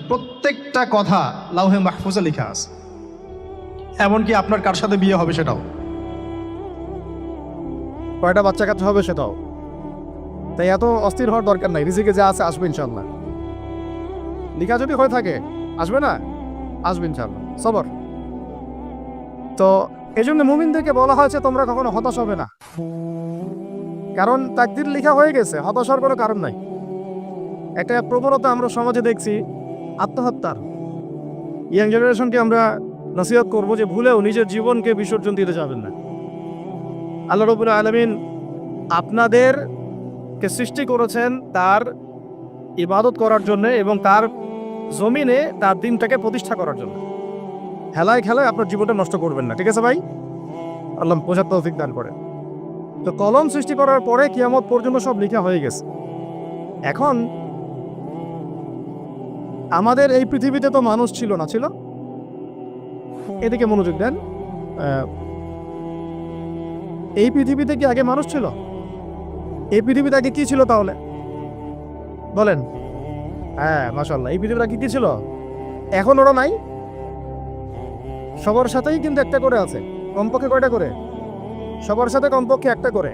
প্রত্যেকটা কথা লাউহে মাহফুজে লেখা আছে, এমনকি আপনার কার সাথে বিয়ে হবে সেটাও, কয়টা বাচ্চা কাচ্চা হবে সেটাও। তাই এত অস্থির হওয়ার দরকার নাই, রিজিকে যা আছে আসবে ইনশাল্লাহ। লিখা যদি হয়ে থাকে আসবে না, আসবে ইনশাল্লাহ, সবর। তো এই জন্য মুমিনদেরকে বলা হয়েছে তোমরা কখনো হতাশ হবে না, কারণ তাকদির লেখা হয়ে গেছে, হতাশ হওয়ার কোনো কারণ নাই। একটা প্রবণতা আমরা সমাজে দেখছি আত্মহত্যার। ইয়াং জেনারেশনকে আমরা নসিহত করবো যে ভুলেও নিজের জীবনকে বিসর্জন দিতে যাবেন না। আল্লাহ রাব্বুল আলামিন আপনাদেরকে সৃষ্টি করেছেন তার ইবাদত করার জন্য এবং তার জমিনে তার দিনটাকে প্রতিষ্ঠা করার জন্য। খেলায় খেলায় আপনার জীবনটা নষ্ট করবেন না, ঠিক আছে ভাই? আল্লাহ বোঝার তৌফিক দান করে। তো কলম সৃষ্টি করার পরে কিয়ামত পর্যন্ত সব লেখা হয়ে গেছে। এখন আমাদের এই পৃথিবীতে তো মানুষ ছিল না, ছিল? এদিকে মনোযোগ দেন। এই পৃথিবীতে কি আগে মানুষ ছিল? এই পৃথিবীতে আগে কি ছিল তাহলে বলেন? হ্যাঁ, মাশাআল্লাহ, এই পৃথিবীতে আগে কি ছিল? এখন ওরা নাই? সবার সাথেই কিন্তু একটা করে আছে, কমপক্ষে কয়টা করে? সবার সাথে কমপক্ষে একটা করে।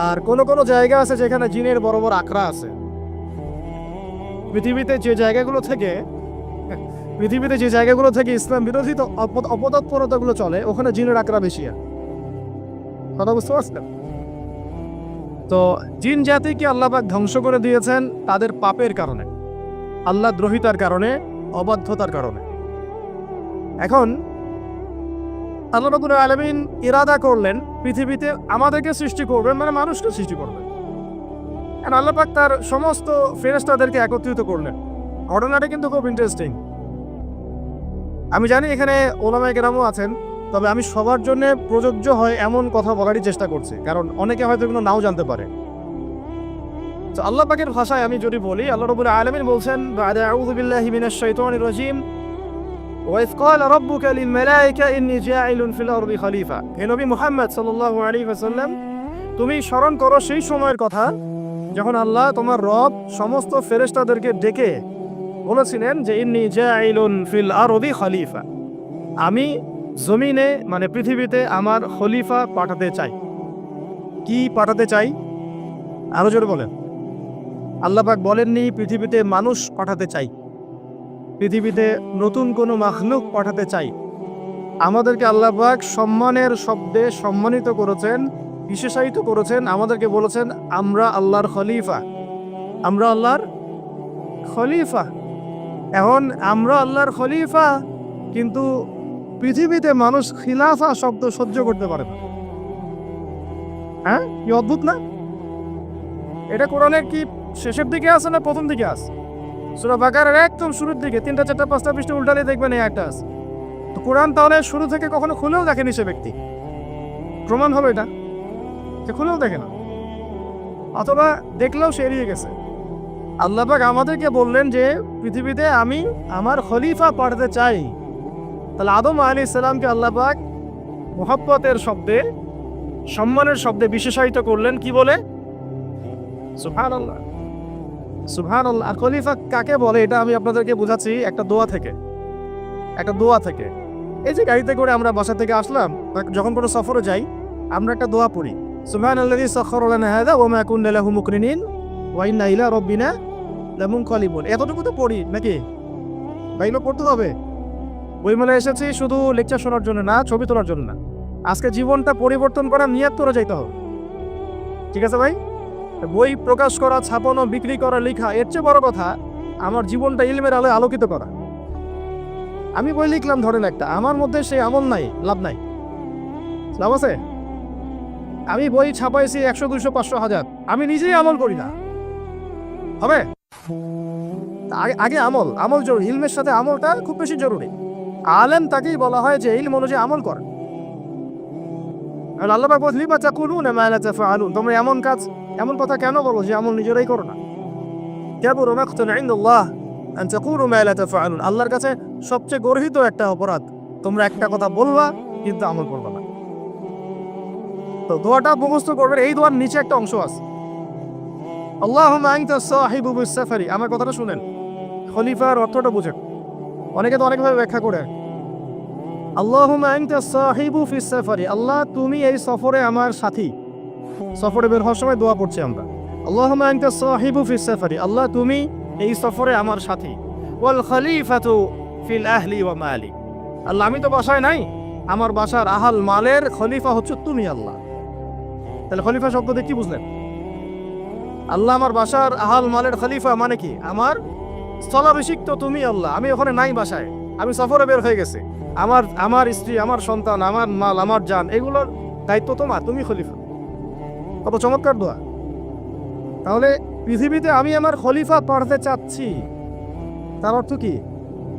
আর কোন কোন জায়গা আছে যেখানে জিনের বড় বড় আখড়া আছে। পৃথিবীতে যে জায়গাগুলো থেকে ইসলাম বিরোধী অপতৎপরতাগুলো চলে, ওখানে জিনের আখড়া বেশি। কথা বুঝতে পারছেন? তো জিন জাতিকে আল্লাহ পাক ধ্বংস করে দিয়েছেন তাদের পাপের কারণে, আল্লাহ দ্রোহিতার কারণে, অবাধ্যতার কারণে। এখন আল্লাহ রাব্বুল আলামিন ইরাদা করলেন পৃথিবীতে আমাদেরকে সৃষ্টি করবেন, মানে মানুষকে সৃষ্টি করবেন। আর আল্লাহ পাক তার সমস্ত ফেরেশতাদেরকে একত্রিত করলেন। ঘটনাটা কিন্তু খুব ইন্টারেস্টিং। আমি জানি এখানে ওলামায়ে কেরামও আছেন, তবে আমি সবার জন্য প্রযোজ্য হয় এমন কথা বলারই চেষ্টা করছি, কারণ অনেকে হয়তো এগুলো নাও জানতে পারে। তো আল্লাহ পাকের ভাষায় আমি যদি বলি, আল্লাহ রাব্বুল আলামিন বলছেন, বা'দা আউযু বিল্লাহি মিনাশ শাইতানির রাজীম, ওয়া ইয ক্বালা রাব্বুকা লিল মালায়েকা ইন্নী জাঈলুন ফিল আরদি খলিফা। হে নবী মুহাম্মদ সাল্লাল্লাহু আলাইহি ওয়াসাল্লাম, তুমি স্মরণ করো সেই সময়ের কথা যখন আল্লাহ তোমার রব সমস্ত ফেরেশতাদেরকে ডেকে বলেছিলেন যে ইন্নী জাঈলুন ফিল আরদি খলিফা, আমি জমিনে মানে পৃথিবীতে আমার খলিফা পাঠাতে চাই। কি পাঠাতে চাই? আরো জোরে বলেন। আল্লাহ পাক বলেননি পৃথিবীতে মানুষ পাঠাতে চাই, পৃথিবীতে নতুন কোনো মাখলুক পাঠাতে চাই। আমাদেরকে আল্লাহ পাক সম্মানের শব্দে সম্মানিত করেছেন, বিশেষায়িত করেছেন। আমাদেরকে বলেছেন আমরা আল্লাহর খলিফা, আমরা আল্লাহর খলিফা। এখন আমরা আল্লাহর খলিফা, কিন্তু পৃথিবীতে মানুষ খিলাফা শব্দ সহ্য করতে পারে না। হ্যাঁ, কি অদ্ভুত না? এটা কোরআনের কি শেষের দিকে আছে না প্রথম দিকে আছে? সূরা বাকারার একদম শুরুর দিকে 3, 4, 5টা পৃষ্ঠা উল্টালে দেখবেন এই একটা আছে। তো কোরআন তাহলে শুরু থেকে কখনো খুলেও দেখেনি সে ব্যক্তি, প্রমাণ হবে এটা যে খুলেও দেখে না, অথবা দেখলেও সে এড়িয়ে গেছে। আল্লাহ পাক আমাদেরকে বললেন যে পৃথিবীতে আমি আমার খলিফা পাঠাতে চাই। তাহলে আদম আলাইহিস সালামকে আল্লাহ পাক মুহাব্বতের শব্দে, সম্মানের শব্দে বিশেষায়িত করলেন কি বলে? সুবহানাল্লাহ, সুবহানাল্লাহ। আর খলিফা কাকে বলে এটা আমি আপনাদেরকে বোঝাচ্ছি একটা দোয়া থেকে। এই যে গাড়িতে করে আমরা বাসা থেকে আসলাম, যখন কোনো সফরে যাই আমরা একটা দোয়া পড়ি, সুবহানাল্লাযী সাখখারা লানা হাযা ওয়া মা কুন্না লাহু মুকরিনিন ওয়া ইন্না ইলা রাব্বিনা লামুনকালিবুন। এতটুকু তো পড়ি নাকি? বাইলো পড়তে হবে। বই মেলে এসেছি শুধু লেকচার শোনার জন্য না, ছবি তোলার জন্য না। আজকে জীবনটা পরিবর্তন করার নিয়ত করে যাইতে হবে, ঠিক আছে ভাই? বই প্রকাশ করা, ছাপানো, বিক্রি করা, লেখা, এর চেয়ে বড় কথা আমার জীবনটা ইলমের আলোয় আলোকিত করা। আমি বই লিখলাম ধরেন একটা, আমার মধ্যে সেই আমল নাই, লাভ নাই। লাভ আছে? আমি বই ছাপাইছি 100, 200, 500, 1000, আমি নিজেই আমল করি না, হবে? আগে আমল জরুরি। ইলমের সাথে আমলটা খুব বেশি জরুরি। আলেম তাকেই বলা হয় যে ইলম অনুযায়ী আমল করে। আর আল্লাহ পাক বলেন লিমা তাকুলুনা মা লা তাফআলুন, তোমরা এমন কথা কেন বলো যে আমল নিজেরাই করো না? কাবুরা মাকতান ইনদাল্লাহ আন তাকুলু মা লা তাফআলুন, আল্লাহর কাছে সবচেয়ে গর্হিত একটা অপরাধ তোমরা একটা কথা বলবা কিন্তু আমল করবে না। তো দোয়াটা মুখস্থ করবেন। এই দোয়ার নিচে একটা অংশ আছে, আল্লাহুম্মা আনতা সাহিবু বিস সাফারি। আমার কথাটা শুনেন, খলিফার অর্থটা বুঝেন। অনেকে তো অনেকভাবে ব্যাখ্যা করে। আল্লাহুম্মা আনতা সাহিবু ফিস সাফারি, আল্লাহ তুমি এই সফরে আমার সাথী। সফরে বের হওয়ার সময় দোয়া পড়ছি আমরা, আল্লাহুম্মা আনতা সাহিবু ফিস সাফারি, আল্লাহ তুমি এই সফরে আমার সাথী। ওয়াল খলিফাতু ফিল আহলি ওয়া মালি, আল্লাহ আমি তো বাসায় নাই, আমার বাসার আহাল মালের খলিফা হচ্ছে তুমি আল্লাহ। তাহলে খলিফা শব্দ দিয়ে কি বুঝলেন? আল্লাহ আমার বাসার আহাল মালের খলিফা মানে কি? আমার স্থলাভিষিক্ত তুমি আল্লাহ, আমি ওখানে নাই বাসায়, আমি সফরে বের হয়ে গেছি, আমার স্ত্রী, আমার সন্তান, আমার মাল, আমার জান, এগুলোর দায়িত্ব তোমার, তুমি খলিফা। কত চমৎকার দোয়া। তাহলে পৃথিবীতে আমি আমার খলিফা পাঠাতে চাচ্ছি, তার অর্থ কি?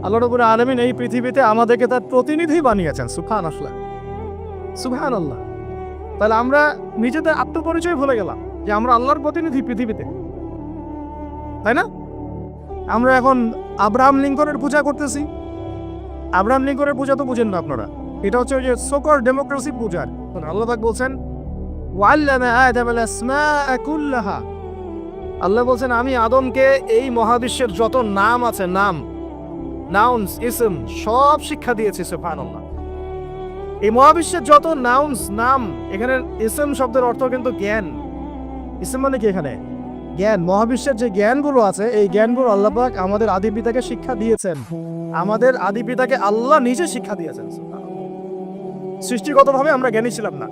আল্লাহ রাব্বুল আলামিন এই পৃথিবীতে আমাদেরকে তার প্রতিনিধি বানিয়েছেন। সুবহানাল্লাহ, সুবহানাল্লাহ। তাহলে আমরা নিজেদের আত্মপরিচয় ভুলে গেলাম যে আমরা আল্লাহর প্রতিনিধি পৃথিবীতে, তাই না? আমরা এখন আব্রাহাম লিঙ্কনের পূজা করতেছি। আব্রাহাম লিঙ্কনের পূজা তো বুঝেন না আপনারা, এটা হচ্ছে ওই যে সোকর ডেমোক্রেসি পূজার। আল্লাহ পাক বলছেন ওয়াল্লামা আদামাল আসমাআ কুল্লাহা, আল্লাহ বলছেন আমি আদমকে এই মহাবিশ্বের যত নাম আছে, নাউন্স, ইসম সব শিক্ষা দিয়েছি। সুবহানাল্লাহ। এই মহাবিশ্বের যত নাম, এখানে ইসম শব্দের অর্থ কিন্তু জ্ঞান। ইসম মানে কি? এখানে জ্ঞান। মহাবিশ্বের যে জ্ঞানগুলো আছে, এই জ্ঞানগুলো আল্লাহ পাক আমাদের আদি পিতাকে শিক্ষা দিয়েছেন। আমাদের আদি পিতাকে আল্লাহ নিজে শিক্ষা দিয়েছেন। সৃষ্টিগতভাবে আমরা জ্ঞানী ছিলাম না,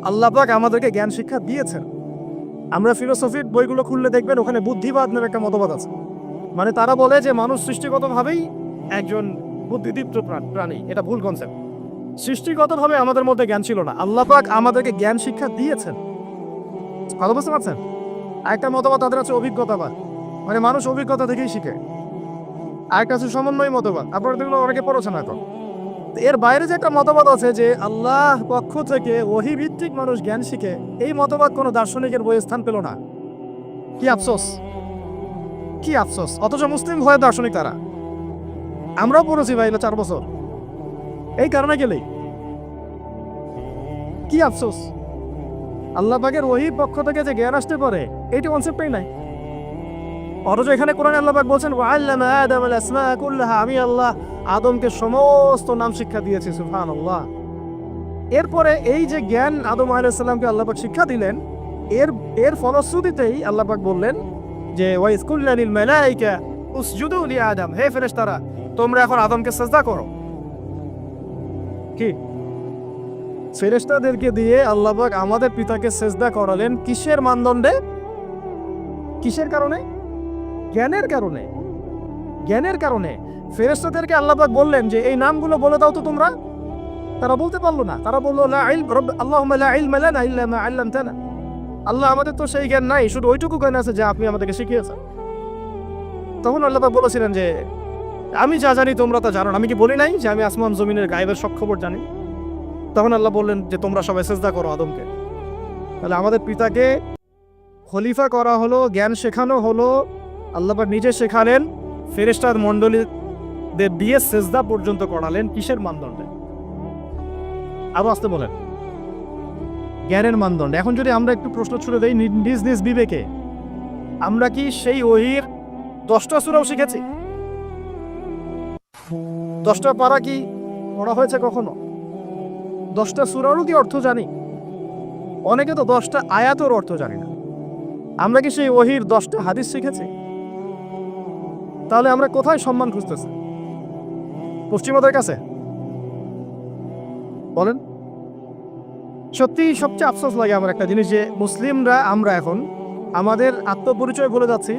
আল্লাহ পাক আমাদেরকে জ্ঞান শিক্ষা দিয়েছেন। আমরা ফিলোসফির বইগুলো খুললে দেখবেন ওখানে বুদ্ধিবাদ নামে একটা মতবাদ আছে। মানে তারা বলে যে মানুষ সৃষ্টিগতভাবেই একজন বুদ্ধিদীপ্ত প্রাণী। এটা ভুল কনসেপ্ট। সৃষ্টিগতভাবে আমাদের মধ্যে জ্ঞান ছিল না, আল্লাহ পাক আমাদেরকে জ্ঞান শিক্ষা দিয়েছেন। কথা বুঝতে পারছেন? আরেকটা মতবাদ তাদের আছে অভিজ্ঞতাবাদ, মানে মানুষ অভিজ্ঞতা থেকেই শিখে। আরেকটা আছে সমন্বয় মতবাদ, আপনারা দেখলো অনেকে পড়েছেন এখন। এর বাইরে যে একটা মতবাদ আছে যে আল্লাহ পক্ষ থেকে ওহী ভিত্তিক মানুষ জ্ঞান শিখে, এই মতবাদ কোনো দার্শনিকের বইয়ে স্থান পেল না। কি আফসোস, কি আফসোস। অথচ মুসলিম হয়ে দার্শনিক তারা। আমরাও পড়েছি ভাই 4 বছর এই কারণে গেলেই। কি আফসোস, আল্লাহ পাকের ওহীর পক্ষ থেকে যে জ্ঞান আসতে পারে এইটা কনসেপ্টই নাই। অথচ এখানে কোরআনে আল্লাহ পাক বলছেন ওয়াল্লামা আদামাল আসমাআ কুল্লাহা, আমি আল্লাহ আদমকে সমস্ত নাম শিক্ষা দিয়েছি। সুবহানাল্লাহ। এরপরে এই যে জ্ঞান আদম আলাইহিস সালামকে আল্লাহ পাক শিক্ষা দিলেন, এর ফলশ্রুতিতেই আল্লাহ পাক বললেন যে ওয়াইজ কুল্লা লিল মালাইকা উসজুদু লি আদম, হে ফেরেশতারা তোমরা এখন আদমকে সিজদা করো। কি ফেরেশতাদেরকে দিয়ে আল্লাহ পাক আমাদের পিতাকে সিজদা করালেন কিসের মানদণ্ডে? কিসের কারণে? জ্ঞানের কারণে। জ্ঞানের কারণে ফেরেশতাদেরকে আল্লাহ পাক বললেন যে এই নামগুলো বলে দাও তো তোমরা। তারা বলতে পারলো না, তারা বললো লা ইলম আল্লাহুম্মা লা ইলমা লানা ইল্লা মা আল্লামতানা, আল্লাহ আমাদের তো সেই জ্ঞান নাই, শুধু ওইটুকু জ্ঞান আছে যা আপনি আমাদেরকে শিখিয়েছেন। তখন আল্লাহ পাক বলেছিলেন যে আমি যা জানি তোমরা তা জানো না, আমি কি বলি নাই যে আমি আসমান জমিনের গায়েবের সব খবর জানি? তখন আল্লাহ বললেন যে তোমরা সবাই সিজদা করো আদমকে। তাহলে আমাদের পিতাকে খলিফা করা হলো, জ্ঞান শেখানো হলো, আল্লাহ পাক নিজে শেখালেন, ফেরেশতা মণ্ডলীদের দিয়ে সিজদা পর্যন্ত করালেন। কিসের মানদণ্ডে? আরো আসতে বলেন, জ্ঞানের মানদণ্ডে। এখন যদি আমরা একটু প্রশ্ন ছুড়ে দেই নিজ নিজ বিবেকে, আমরা কি সেই ওহীর 10টা সূরাও শিখেছি? 10টা পারা কি পড়া হয়েছে কখনো? 10টা সূরারও কি অর্থ জানি? অনেকে তো 10টা আয়াতের অর্থ জানি না। আমরা কি সেই ওহীর 10টা হাদিস শিখেছি? তাহলে আমরা কোথায় সম্মান খুঁজতেছি? পশ্চিমাদের কাছে? বলেন। সত্যি সবচেয়ে আফসোস লাগে আমার একটা জিনিস, যে মুসলিমরা আমরা এখন আমাদের আত্মপরিচয় বলে যাচ্ছি,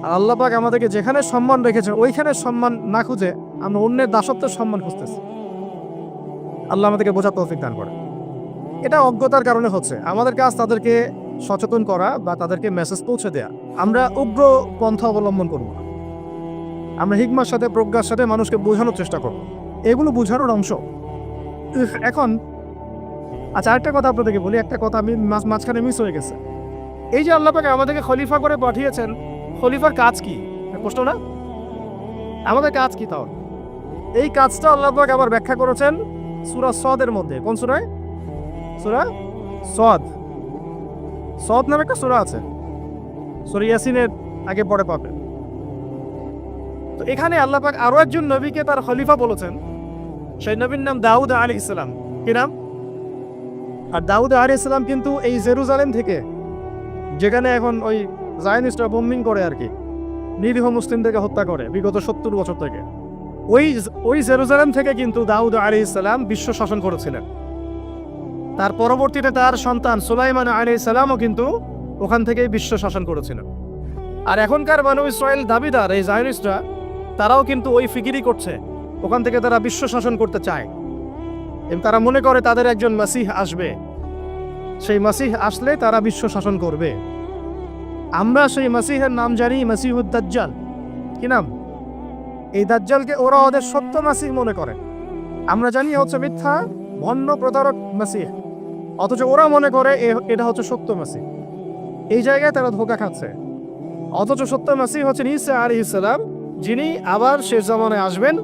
আর আল্লাহ পাক আমাদেরকে যেখানে সম্মান রেখেছেন ওইখানে সম্মান না খুঁজে আমরা অন্যের দাসত্বের সম্মান খুঁজতেছি। আল্লাহ আমাদেরকে বোঝার তৌফিক দান করে। এটা অজ্ঞতার কারণে হচ্ছে। আমাদের কাজ তাদেরকে সচেতন করা বা তাদেরকে মেসেজ পৌঁছে দেয়া। আমরা উগ্র পন্থা অবলম্বন করব না, আমরা হিকমার সাথে প্রজ্ঞার সাথে মানুষকে বোঝানোর চেষ্টা করব, এগুলো বোঝানোর অংশ। এখন আচ্ছা আরেকটা কথা আপনাদেরকে বলি, একটা কথা আমি মাঝখানে মিস হয়ে গেছে। এই যে আল্লাহ পাক আমাদেরকে খলিফা করে পাঠিয়েছেন, খলিফার কাজ কি? প্রশ্ন না? আমাদের কাজ কি তাহলে? এই কাজটা আল্লাহ পাক আবার ব্যাখ্যা করেছেন সূরা সদের মধ্যে। কোন সূরায়? সূরা সদ। সদ নামে একটা সূরা আছে, সূরা ইয়াসিনের আগে পরে পাবেন। তো এখানে আল্লাহ পাক আরো একজন নবীকে তার খলিফা বলেছেন, সেই নবীর নাম দাউদ আলাইহিস সালাম। কি নাম? আর দাউদ আলাইহিস সালাম কিন্তু এই জেরুজালেম থেকে, যেখানে এখন ওই জায়নিস্টরা বোম্বিং করে আর কি, নিরীহ মুসলিমদেরকে হত্যা করে বিগত 70 বছর থেকে, ওই জেরুজালেম থেকে কিন্তু দাউদ আলাইহিস সালাম বিশ্ব শাসন করেছিলেন। তার পরবর্তীতে তার সন্তান সুলাইমান আলাইহিস সালামও কিন্তু ওখান থেকেই বিশ্ব শাসন করেছিলেন। আর এখনকার বনু ইসরায়েল দাবিদার এই জায়নিস্টরা, তারাও কিন্তু ওই ফিকিরই করছে, ওখান থেকে তারা বিশ্ব শাসন করতে চায় এবং তারা মনে করে তাদের একজন মাসিহ আসবে, সেই মাসিহ আসলে তারা বিশ্ব শাসন করবে। আমরা সেই মাসিহের নাম জানি মাসিহুদ দাজ্জাল। কি নাম? এই দাজ্জালকে ওরা ওদের সত্য মাসিহ মনে করে, আমরা জানি হচ্ছে মিথ্যা ভণ্ড প্রতারক মাসিহ, অথচ ওরা মনে করে এটা হচ্ছে সত্য মাসিহ। এই জায়গায় তারা ধোঁকা খাচ্ছে। অথচ সত্য মাসিহ হচ্ছেন ঈসা আলাইহিস সালাম, যিনি আবার শেষ জামানায় আসবেন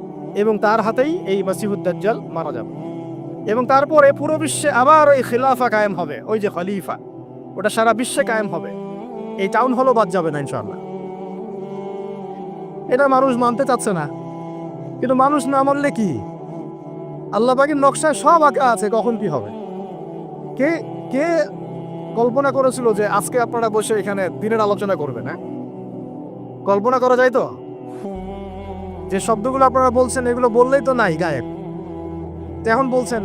এবং তার হাতেই এই মাসিহুদ দাজ্জাল মারা যাবে এবং তারপরে পুরো বিশ্বে আবার ওই খিলাফা কায়েম হবে, ওই যে খলিফা, ওটা সারা বিশ্বে কায়েম হবে। এই টাউন হলও বাদ যাবে না ইনশাআল্লাহ। এটা মানুষ মানতে চাচ্ছে না, কিন্তু মানুষ না মানলে কি? আল্লাহ পাকের নকশায় সব আঁকা আছে কখন কি হবে। কে কে কল্পনা করেছিল যে আজকে আপনারা বসে এখানে দিনের আলোচনা করবেন? হ্যাঁ, কল্পনা করা যায় তো? যে শব্দগুলো আপনারা বলছেন এগুলো বললেই তো নাই গায়েব, তো এখন বলছেন।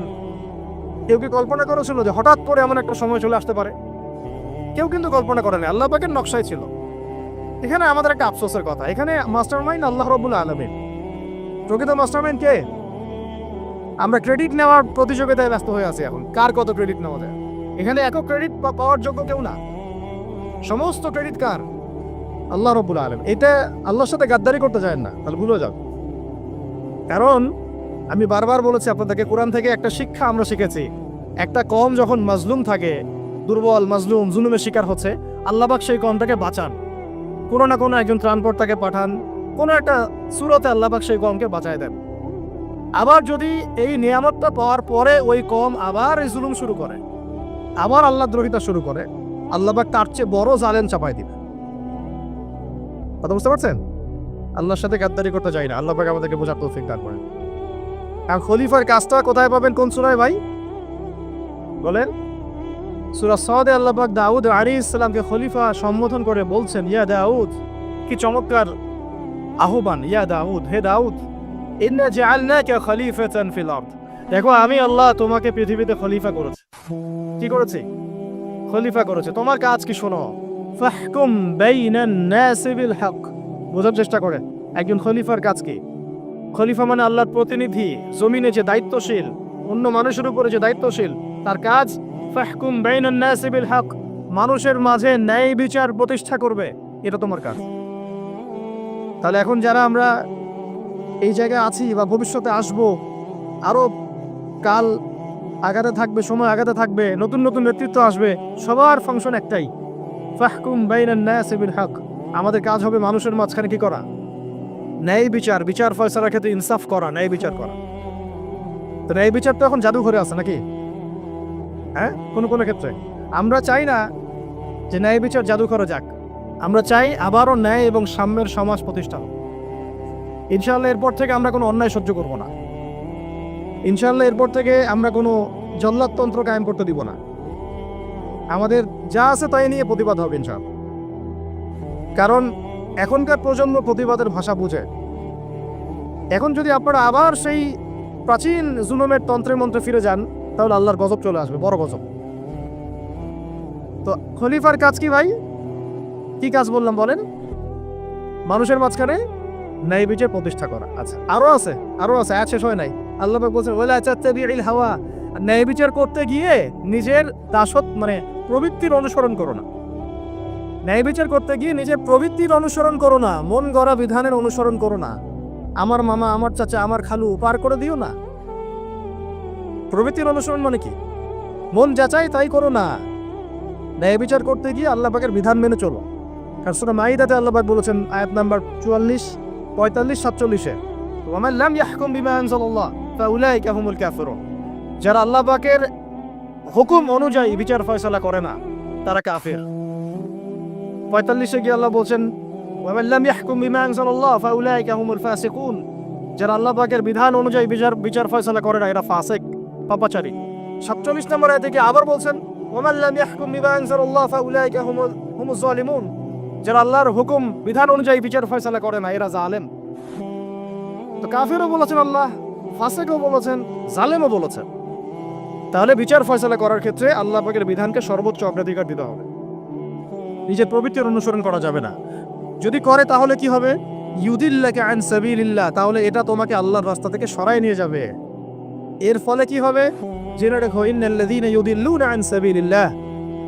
কেউ কি কল্পনা করেছিল যে হঠাৎ করে এমন একটা সময় চলে আসতে পারে? কেউ কিন্তু কল্পনা করেনি, আল্লাহ পাকের নকশায় ছিল। এখানে আমাদের একটা আফসোসের কথা, এখানে মাস্টারমাইন্ড আল্লাহ রাব্বুল আলামিন। প্রকৃত মাস্টারমাইন্ড কে? আমরা ক্রেডিট নেওয়ার প্রতিযোগিতায় ব্যস্ত হয়ে আছি এখন, কার কত ক্রেডিট নেওয়া যায়। এখানে একক ক্রেডিট পাওয়ার যোগ্য কেউ না, সমস্ত ক্রেডিট কার? আল্লাহ রাব্বুল আলামিন। এটা আল্লাহর সাথে গাদ্দারি করতে যায় না, তাহলে ভুলে যাও। কারণ আমি বারবার বলেছি আপনাদেরকে, কোরআন থেকে একটা শিক্ষা আমরা শিখেছি, একটা কওম যখন মাজলুম থাকে, দুর্বল মাজলুম জুলুমের শিকার হচ্ছে, আল্লাহ পাক সেই কওমটাকে বাঁচান, কোনো না কোনো একজন ত্রাণকর্তাকে পাঠান, কোনো একটা সূরাতে আল্লাহ পাক সেই কওমকে বাঁচায় দেন। আবার যদি এই নিয়ামতটা পাওয়ার পরে ওই কওম আবার এই জুলুম শুরু করে, আবার আল্লাহ দ্রোহিতা শুরু করে, আল্লাহ পাক তার চেয়ে বড় জালেম চাপায় দিবে। কথা বুঝতে পারছেন? আল্লাহর সাথে গাদ্দারি করতে চাই না, আল্লাহ পাক আমাদেরকে বোঝার তৌফিক দান করেন। আর খলিফার কাজটা কোথায় পাবেন, কোন সূরায় ভাই বলেন? সূরা সাদে আল্লাহ পাক দাউদ আলাইহিস সালামকে খলিফা সম্বোধন করে বলছেন, ইয়া দাউদ, কি চমৎকার আহ্বান, ইয়া দাউদ, হে দাউদ, ইন্না জাআলনাকা খলিফাতান ফিল আরদ। দেখো আমি আল্লাহ তোমাকে পৃথিবীতে খলিফা করেছি। কি করেছি? খলিফা করেছে। তোমার কাজ কি শোনো, ফাহকুম বাইনান নাস বিল হক। বোঝার চেষ্টা করে একজন খলিফার কাজ কি। খলিফা মানে আল্লাহর প্রতিনিধি, জমিনে যে দায়িত্বশীল, অন্য মানুষের উপরে যে দায়িত্বশীল, তার কাজ ফাহকুম বাইনান নাস বিল হক, মানুষের মাঝে ন্যায় বিচার প্রতিষ্ঠা করবে, এটা তোমার কাজ। তাহলে এখন যারা আমরা এই জায়গায় আছি বা ভবিষ্যতে আসব, আরো কাল আগাতে থাকবে, সময় আগাতে থাকবে, নতুন নতুন নেতৃত্ব আসবে, সবার ফাংশন একটাই, ফাহকুম বাইনান নাস বিল হক। আমাদের কাজ হবে মানুষের মাঝখানে কি করা? ন্যায় বিচার, বিচার ফয়সালার ক্ষেত্রে ইনসাফ করা, ন্যায় বিচার করা। তো ন্যায় বিচার তো এখন জাদুঘরে আছে নাকি? হ্যাঁ, কোনো কোনো ক্ষেত্রে আমরা চাই না যে ন্যায় বিচার জাদুঘরে যাক, আমরা চাই আবারও ন্যায় এবং সাম্যের সমাজ প্রতিষ্ঠা হোক। ইনশাআল্লাহ এরপর থেকে আমরা কোনো অন্যায় সহ্য করব না। ইনশাআল্লাহ এরপর থেকে আমরা কোনো জল্লাদতন্ত্র কায়েম করতে দিব না। আমাদের যা আছে তাই নিয়ে প্রতিবাদ হবে ইনশাআল্লাহ। কারণ এখনকার প্রজন্ম প্রতিবাদের ভাষা বুঝে। এখন যদি আপনারা আবার সেই প্রাচীন জুলুমের তন্ত্রে মন্ত্রে ফিরে যান, তাহলে আল্লাহর গজব চলে আসবে, বড় গজব। তো খলিফার কাজ কি ভাই? কি কাজ বললাম বলেন? মানুষের মাঝখানে ন্যায় বিচার প্রতিষ্ঠা করা। আচ্ছা, আরো আছে, আয়াত শেষ হয় নাই। আল্লাহ পাক বলছেন, ওয়ালা তাত্তাবিউল হাওয়া, ন্যায় বিচার করতে গিয়ে নিজের দাসত মানে প্রবৃত্তির অনুসরণ করো না। ন্যায় বিচার করতে গিয়ে নিজের প্রবৃত্তির অনুসরণ করো না, মন গড়া বিধানের অনুসরণ করো না। আমার মামা, আমার চাচা, আমার খালু পার করে দিও না। প্রবৃত্তির অনুসরণ মানে কি? মন যাচাই তাই করো না। ন্যায় বিচার করতে গিয়ে আল্লাহ পাকের বিধান মেনে চলো। কারণ সূরা মাইদাতে আল্লাহ পাক বলেছেন আয়াত নাম্বার 44, 45, 47-এ, ওয়া মান লাম ইয়াহকুম বিমা আনজালাল্লাহ ফাউলাইকা হুমুল কাফিরুন। যারা আল্লাহ পাকের হুকুম অনুযায়ী বিচার ফয়সালা করে না, তারা কাফির। 45-এ গিয়ে আল্লাহ বলছেন, ওয়ামান লাম ইয়াহকুম বিমা আনজালাল্লাহ ফাউলাইকা হুমুল ফাসিকুন, যারা আল্লাহ পাকের বিধান অনুযায়ী বিচার ফয়সালা করে না এরা ফাসিক, পাপাচারী। 47 নম্বর আয়াতে কি আবার বলছেন ওয়ামান লাম ইয়াহকুম বিমা আনজালাল্লাহ ফাউলাইকা হুমুজ জালিমুন, যারা আল্লাহর হুকুম বিধান অনুযায়ী বিচার ফয়সালা করে না এরা জালেম। তো কাফিরও বলেছেন আল্লাহ, ফাসিকও বলেছেন, জালেমও বলেছেন। তাহলে বিচার ফয়সালা করার ক্ষেত্রে আল্লাহ পাকের বিধানকে সর্বোচ্চ অগ্রাধিকার দিতে হবে, নিজের প্রবৃত্তির অনুসরণ করা যাবে না। যদি করে তাহলে কি হবে? ইউদিল্লাকা আন সাবিলিল্লাহ, তাহলে এটা তোমাকে আল্লাহর রাস্তা থেকে সরায় নিয়ে যাবে। এর ফলে কি হবে? জেনে রেখো, ইন্নাল্লাযীনা ইউদিল্লুনা আন সাবিলিল্লাহ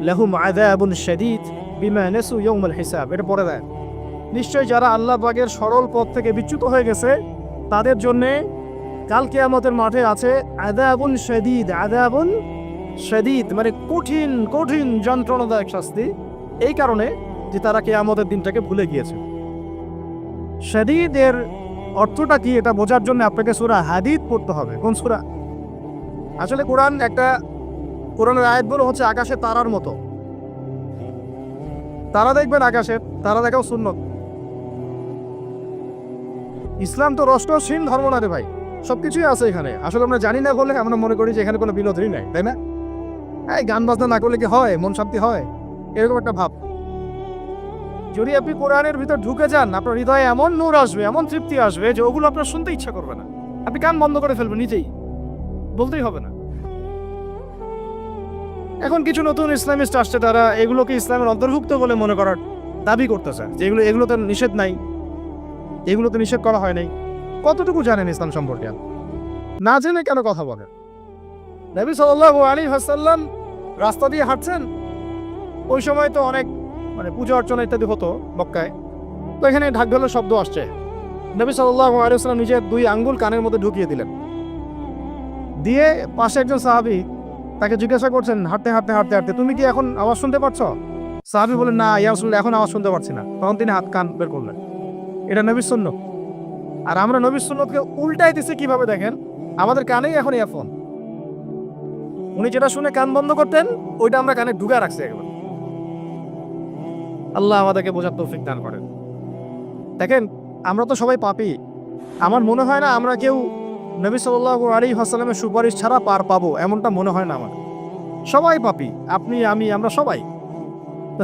লাহুম আযাবুন শাদীদ বিমা নাসু ইয়াউমাল হিসাব। এটা পড়ে দেয়, নিশ্চয় যারা আল্লাহ পাকের সরল পথ থেকে বিচ্যুত হয়ে গেছে তাদের জন্য কাল কিয়ামতের মাঠে আছে আযাবুন শাদীদ। আযাবুন শাদীদ মানে কঠিন কঠিন যন্ত্রণাদায়ক শাস্তি, এই কারণে যে তারা কিয়ামতের দিনটাকে ভুলে গিয়েছে। শাদীদের অর্থটা কি এটা বোঝার জন্য আপনাকে সূরা হাদীদ পড়তে হবে। কোন সূরা? আসলে কোরআনের আয়াতগুলো হচ্ছে আকাশে তারার মতো। তারা দেখবেন আকাশের, তারা দেখাও সুন্নত। ইসলাম তো রষ্টহীন ধর্ম না রে ভাই, সবকিছুই আছে এখানে। আসলে আমরা জানি না বলে আমরা মনে করি যে এখানে কোনো বিনোদনই নাই, তাই না? এই গান বাজনা না করলে কি হয়? মন শান্তি হয়? এরকম একটা ভাব। যদি আপনি কোরআনের ভিতর ঢুকে যান, আপনার হৃদয়ে এমন নূর আসবে, এমন তৃপ্তি আসবে যে ওগুলো আপনার শুনতে ইচ্ছা করবে না, আপনি কান বন্ধ করে ফেলবেন, নিজেই বলতেই হবে না। এখন কিছু নতুন ইসলামিস্ট আসছে, তারা এগুলোকে ইসলামের অন্তর্ভুক্ত বলে মনে করার দাবি করতেছে যে এগুলোতে নিষেধ নাই, এগুলোতে নিষেধ করা হয় নাই। কতটুকু জানেন ইসলাম সম্পর্কে? না জেনে কেন কথা বলেন? নবী সাল্লাল্লাহু আলাইহি ওয়াসাল্লাম রাস্তা দিয়ে হাঁটছেন, ওই সময় তো অনেক পূজা অর্চনা ইত্যাদি হতো মক্কায়। তো এখানে ঢাক ঢোলের শব্দ আসছে, নবী সাল্লাল্লাহু আলাইহি ওয়াসাল্লাম নিজের 2 আঙ্গুল কানের মধ্যে ঢুকিয়ে দিলেন। দিয়ে পাশে একজন সাহাবী তাকে জিজ্ঞাসা করছেন, হাঁটতে হাঁটতে হাঁটতে হাঁটতে, তুমি কি এখন আওয়াজ শুনতে পাচ্ছ? সাহাবী বলেন, না ইয়া রাসূলুল্লাহ, এখন আওয়াজ শুনতে পাচ্ছি না। তখন তিনি হাত কান বের করলেন। এটা নবীর সুন্নাত। আর আমরা নবীর সুন্নাতকে উল্টাই দিছি কিভাবে দেখেন? আমাদের কানেই এখন ইয়ারফোন। উনি যেটা শুনে কান বন্ধ করতেন ওইটা আমরা কানে ঢুকা রাখছি একবার। আল্লাহ আমাদেরকে বোঝার তৌফিক দান করেন। দেখেন, আমরা তো সবাই পাপী। আমার মনে হয় না আমরা কেউ নবী সাল্লাল্লাহু আলাইহি ওয়াসাল্লামের সুপারিশ ছাড়া পার পাবো, এমনটা মনে হয় না আমার। সবাই পাপী, আপনি আমি আমরা সবাই। তো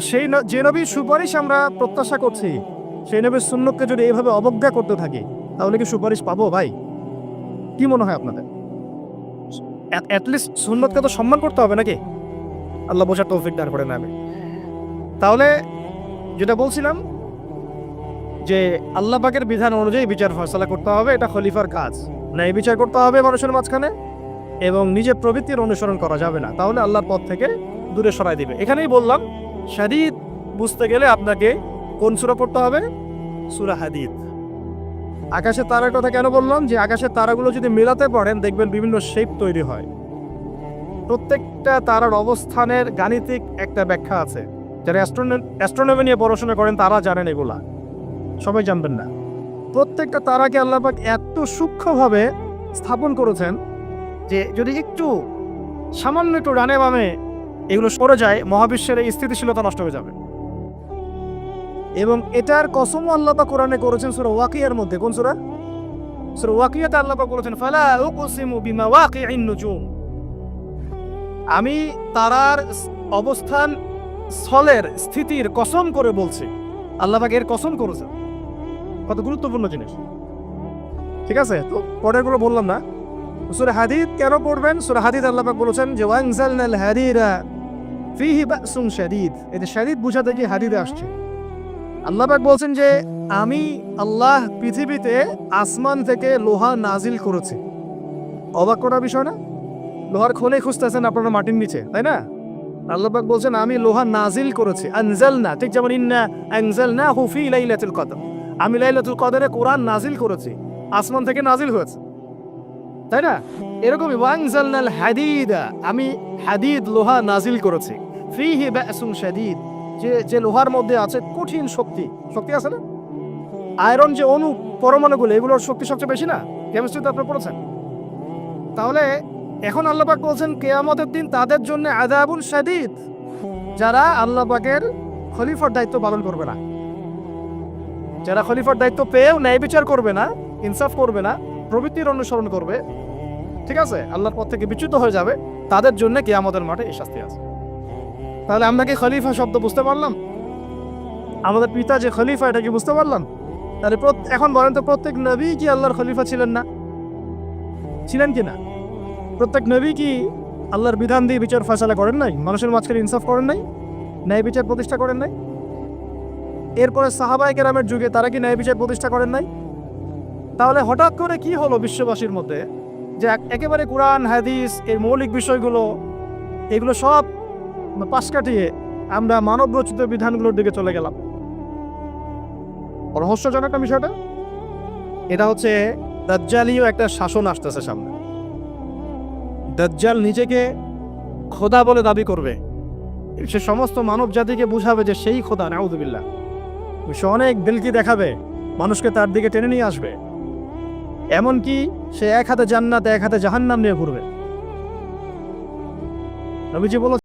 যে নবীর সুপারিশ আমরা প্রত্যাশা করছি, সেই নবীর সুন্নতকে যদি এইভাবে অবজ্ঞা করতে থাকি তাহলে কি সুপারিশ পাবো ভাই? কি মনে হয় আপনাদের? অ্যাটলিস্ট সুন্নতকে তো সম্মান করতে হবে নাকি? আল্লাহ বোঝার তৌফিক দান করেন। আমি তাহলে যেটা বলছিলাম যে আল্লাহ পাকের বিধান অনুযায়ী বিচার ফয়সালা করতে হবে, এটা খলিফার কাজ। ন্যায় বিচার করতে হবে মানুষের মাঝখানে, এবং নিজের প্রবৃত্তির অনুসরণ করা যাবে না, তাহলে আল্লাহর পথ থেকে দূরে সরাই দিবে। এখানেই বললাম শাদীদ বুঝতে গেলে আপনাকে কোন সূরা পড়তে হবে? সূরা হাদীদ। আকাশের তারার কথা কেন বললাম? যে আকাশের তারাগুলো যদি মেলাতে পারেন দেখবেন বিভিন্ন শেপ তৈরি হয়। প্রত্যেকটা তারার অবস্থানের গাণিতিক একটা ব্যাখ্যা আছে। যারা অ্যাস্ট্রোনমি নিয়ে পড়াশোনা করেন তারা জানেন, এগুলা সবাই জানবেন না। প্রত্যেকটা তারাকে আল্লাহ পাক এত সূক্ষ্মভাবে স্থাপন করেছেন যে যদি একটু সামান্য একটু ডানে বামে এগুলো সরে যায়, মহাবিশ্বের এই স্থিতিশীলতা নষ্ট হয়ে যাবে। এবং এটার কসমও আল্লাহ পাক কোরআনে করেছেন সূরা ওয়াকিয়ার মধ্যে। কোন সূরা? সূরা ওয়াকিয়াতে আল্লাহ পাক বলেছেন, ফালা উকসিমু বিমাওয়াকিইন নুজুম, আমি তারার অবস্থান স্থলের স্থিতির কসম করে বলছি। আল্লাহ পাক এর কসম করেছেন। কত গুরুত্বপূর্ণ জিনিস, ঠিক আছে? তো পরেরগুলো বললাম না। সূরা হাদীদ কেন পড়বেন? সূরা হাদীদ আল্লাহ পাক বলেছেন যে ওয়ানজালনাল হাদীরা ফীহি বাসুন শাদীদ। এই যে শাদীদ বুঝাতে গিয়ে হাদীদে আসছে। আল্লাহ পাক বলছেন যে আমি আল্লাহ পৃথিবীতে আসমান থেকে লোহা নাজিল করেছি। অবাক করার বিষয় না? লোহার খনি খুঁজতেছেন আপনারা মাটির নিচে, তাই না? আল্লাহ পাক বলছেন আমি লোহা নাজিল করেছি। আনজালনা, ঠিক যেমন ইন্না আনজালনাহু ফী লাইলাতুল কদর, আমি লাইলাতুল কদরে কোরআন নাজিল করেছি, আসমান থেকে নাজিল হয়েছে, তাই না? এরকমই ওয়ানজালনাল হাদীদা, আমি হাদীদ লোহা নাজিল করেছি। ফীহি বাসুন শাদীদ, যে লোহার মধ্যে আছে কঠিন শক্তি আছে না? আয়রন যে অণু পরমাণুগুলো, এগুলোর শক্তি সবচেয়ে বেশি না? কেমিস্ট্রিতে আপনারা পড়েছেন। তাহলে এখন আল্লাহ পাক বলছেন কিয়ামতের দিন তাদের জন্য আযাবুন শাদীদ, যারা আল্লাহ পাকের খলিফার দায়িত্ব পালন করবে না। যারা খলিফার দায়িত্ব পেয়েও ন্যায় বিচার করবে না, ইনসাফ করবে না, প্রবৃত্তির অনুসরণ করবে, ঠিক আছে, আল্লাহর পথ থেকে বিচ্যুত হয়ে যাবে, তাদের জন্য কিয়ামতের মাঠে এই শাস্তি আছে। তাহলে আমরা কি খলিফা শব্দ বুঝতে পারলাম? আমাদের পিতা যে খলিফা, এটা কি বুঝতে পারলাম? তাহলে এখন বলেন তো, প্রত্যেক নবী কি আল্লাহর খলিফা ছিলেন না? ছিলেন কি না? প্রত্যেক নবী কি আল্লাহর বিধান দিয়ে বিচার ফয়সালা করেন নাই? মানুষের মাঝখানে ইনসাফ করেন নাই? ন্যায় বিচার প্রতিষ্ঠা করেন নাই? এরপরে সাহাবায়ে কেরামের যুগে তারা কি ন্যায় বিচার প্রতিষ্ঠা করেন নাই? তাহলে হঠাৎ করে কি হলো বিশ্ববাসীর মধ্যে যে একেবারে কোরআন হাদিস এই মৌলিক বিষয়গুলো, এগুলো সব পাশ কাটিয়ে আমরা মানব রচিত বিধানগুলোর দিকে চলে গেলাম? রহস্যজনক একটা বিষয়টা। এটা হচ্ছে দাজ্জালীয় একটা শাসন আসতেছে সামনে। দাজ্জাল নিজেকে খোদা বলে দাবি করবে, সে সমস্ত মানব জাতিকে বুঝাবে যে সেই খোদা, নাউযুবিল্লাহ। সে অনেক দিলকি দেখাবে, মানুষকে তার দিকে টেনে নিয়ে আসবে। এমনকি সে এক হাতে জান্নাত এক হাতে জাহান্নাম নিয়ে ঘুরবে। নবীজি বলেছেন